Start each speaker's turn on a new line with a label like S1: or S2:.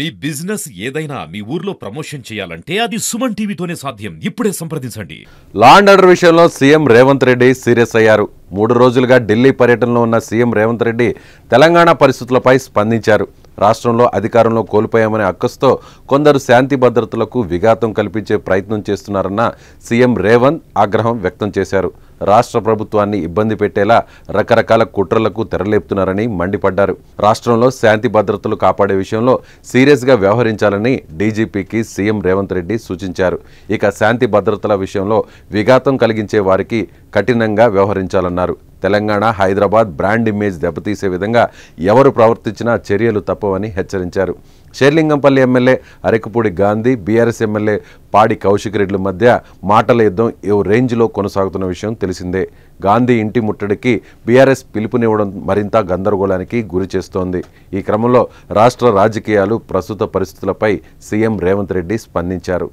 S1: మీ business ఏదైనా మీ ఊర్లో promotion చేయాలంటే అది సుమన్ టీవీతోనే సాధ్యం. ఇప్పుడే సంప్రదించండి.
S2: లా అండ్ ఆర్డర్ విషయంలో సీఎం రేవంత్ రెడ్డి సీరియస్ అయ్యారు. 3 రోజులుగా ఢిల్లీ పర్యటనలో ఉన్న సీఎం రేవంత్ రెడ్డి తెలంగాణ పరిస్థితులపై స్పందించారు. రాష్ట్రంలో అధికారంలో కోల్పోయామనే అక్కసుతో కొందరు శాంతి భద్రతలకు విఘాతం కల్పించే ప్రయత్నం చేస్తున్నారన్న సీఎం రేవంత్ ఆగ్రహం వ్యక్తం చేశారు. రాష్ట్ర ప్రభుత్వాన్ని ఇబ్బంది పెట్టేలా రకరకాల కుట్రలకు తెరలేపుతున్నారని మండిపడ్డారు. రాష్ట్రంలో శాంతి భద్రతలు కాపాడే విషయంలో సీరియస్గా వ్యవహరించాలని డీజీపీకి సీఎం రేవంత్ రెడ్డి సూచించారు. ఇక శాంతి భద్రతల విషయంలో విఘాతం కలిగించే వారికి కఠినంగా వ్యవహరించాలన్నారు. తెలంగాణ, హైదరాబాద్ బ్రాండ్ ఇమేజ్ దెబ్బతీసే విధంగా ఎవరు ప్రవర్తించినా చర్యలు తప్పవని హెచ్చరించారు. Serilingampally MLA Arekapudi Gandhi, BRS MLA Padi Kaushik Reddy మధ్య మాటల యుద్ధం ఏ రేంజ్లో కొనసాగుతున్న విషయం తెలిసిందే. గాంధీ ఇంటి ముట్టడికి బీఆర్ఎస్ పిలుపునివ్వడం మరింత గందరగోళానికి గురి చేస్తోంది. ఈ క్రమంలో రాష్ట్ర రాజకీయాలు, ప్రస్తుత పరిస్థితులపై సీఎం రేవంత్ రెడ్డి స్పందించారు.